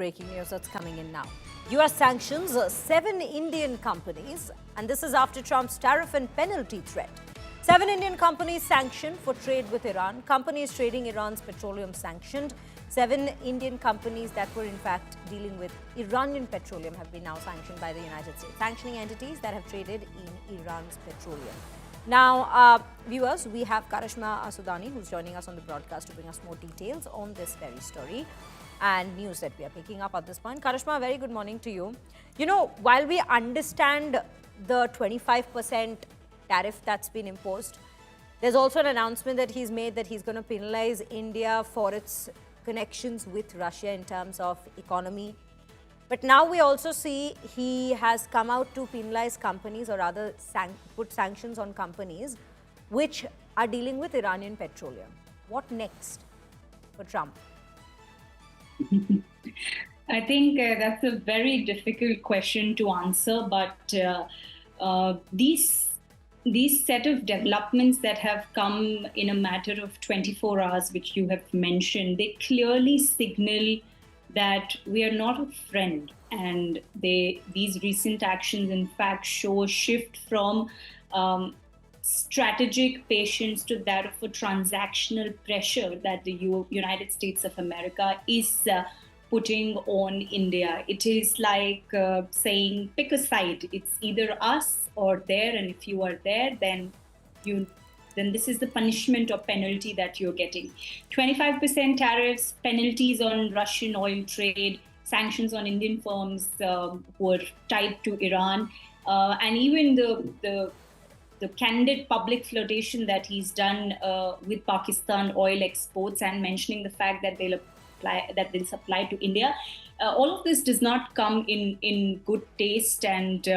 breaking news that's coming in now. US sanctions 7 Indian companies, and this is after Trump's tariff and penalty threat. 7 Indian companies sanctioned for trade with Iran. Companies trading Iran's petroleum sanctioned. 7 Indian companies that were in fact dealing with Iranian petroleum have been now sanctioned by the United States, sanctioning entities that have traded in Iran's petroleum. Now, viewers, we have Karishma Asudani, who's joining us on the broadcast to bring us more details on this very story and news that we are picking up at this point. Karishma, very good morning to you. You know, while we understand the 25% tariff that's been imposed, there's also an announcement that he's made that he's going to penalize India for its connections with Russia in terms of economy. But now we also see he has come out to penalize companies, or rather put sanctions on companies which are dealing with Iranian petroleum. What next for Trump? I think that's a very difficult question to answer, but these set of developments that have come in a matter of 24 hours, which you have mentioned, they clearly signal that we are not a friend. And these recent actions, in fact, show a shift from strategic patience to that of a transactional pressure that the United States of America is putting on India. It is like saying, pick a side. It's either us or there, and if you are there, then this is the punishment or penalty that you're getting. 25% tariffs, penalties on Russian oil trade, sanctions on Indian firms who are tied to Iran, and even the candid public flirtation that he's done with Pakistan oil exports, and mentioning the fact that they'll supply to India. All of this does not come in good taste. And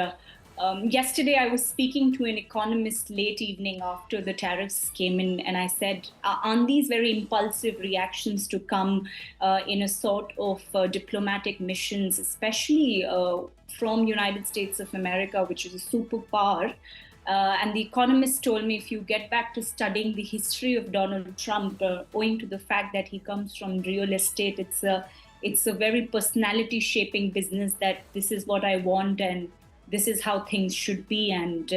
yesterday I was speaking to an economist late evening after the tariffs came in, and I said, aren't these very impulsive reactions to come in a sort of diplomatic missions, especially from United States of America, which is a superpower? And the Economist told me, if you get back to studying the history of Donald Trump, owing to the fact that he comes from real estate, it's a very personality shaping business, that this is what I want and this is how things should be. And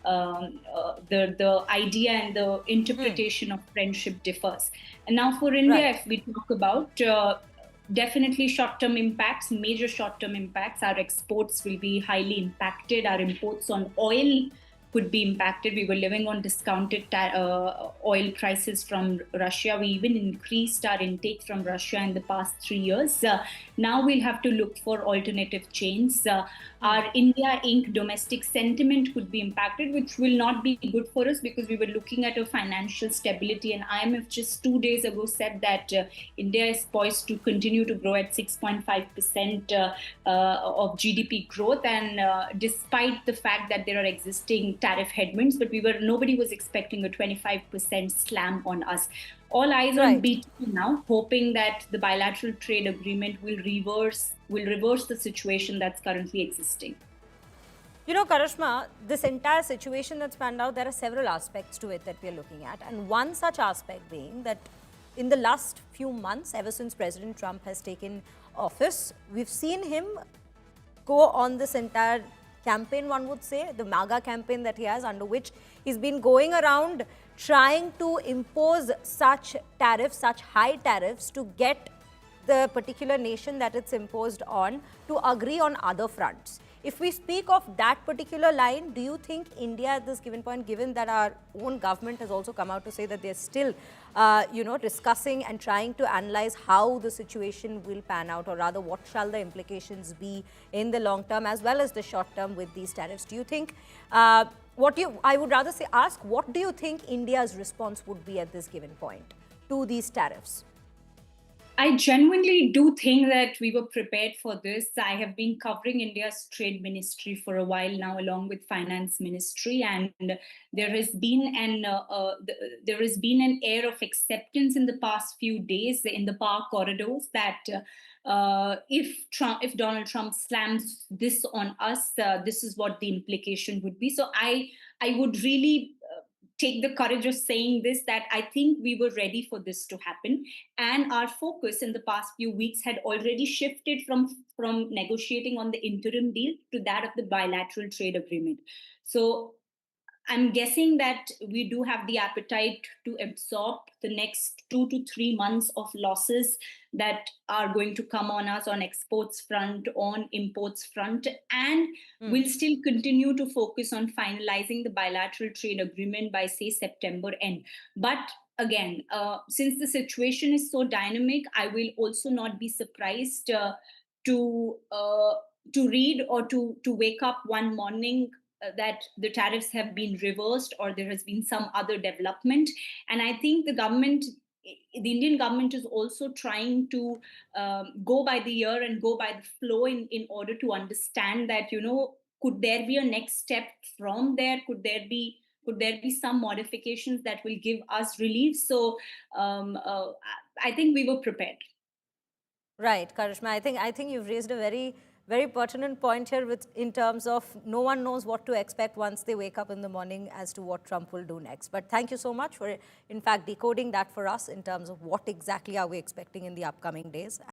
the idea and the interpretation of friendship differs. And now for India, if we talk about definitely short-term impacts, major short-term impacts, our exports will be highly impacted. Our imports on oil could be impacted. We were living on discounted oil prices from Russia. We even increased our intake from Russia in the past 3 years. Now we'll have to look for alternative chains. Our India Inc. domestic sentiment could be impacted, which will not be good for us, because we were looking at a financial stability, and IMF just 2 days ago said that India is poised to continue to grow at 6.5% of GDP growth, and despite the fact that there are existing tariff headwinds, but nobody was expecting a 25% slam on us. All eyes on BT now, hoping that the bilateral trade agreement will reverse the situation that's currently existing. You know, Karishma, this entire situation that's panned out, there are several aspects to it that we are looking at. And one such aspect being that in the last few months, ever since President Trump has taken office, we've seen him go on this entire campaign, one would say, the MAGA campaign that he has, under which he's been going around trying to impose such tariffs, such high tariffs, to get the particular nation that it's imposed on to agree on other fronts. If we speak of that particular line, do you think India at this given point, given that our own government has also come out to say that they're still, discussing and trying to analyze how the situation will pan out, or rather what shall the implications be in the long term as well as the short term with these tariffs? Do you think, I would rather say ask, what do you think India's response would be at this given point to these tariffs? I genuinely do think that we were prepared for this. I have been covering India's trade ministry for a while now, along with finance ministry, and there has been an air of acceptance in the past few days in the power corridors that if Donald Trump slams this on us, this is what the implication would be. So I would really take the courage of saying this, that I think we were ready for this to happen, and our focus in the past few weeks had already shifted from negotiating on the interim deal to that of the bilateral trade agreement. So I'm guessing that we do have the appetite to absorb the next 2 to 3 months of losses that are going to come on us on exports front, on imports front, and we'll still continue to focus on finalizing the bilateral trade agreement by, say, September end. But again, since the situation is so dynamic, I will also not be surprised to uh, to read or to wake up one morning that the tariffs have been reversed or there has been some other development. And I think the Indian government is also trying to go by the ear and go by the flow in order to understand that, could there be a next step from there? Could there be some modifications that will give us relief? So I think we were prepared. Right, Karishma. I think you've raised a very pertinent point here with in terms of no one knows what to expect once they wake up in the morning as to what Trump will do next. But thank you so much for in fact decoding that for us in terms of what exactly are we expecting in the upcoming days.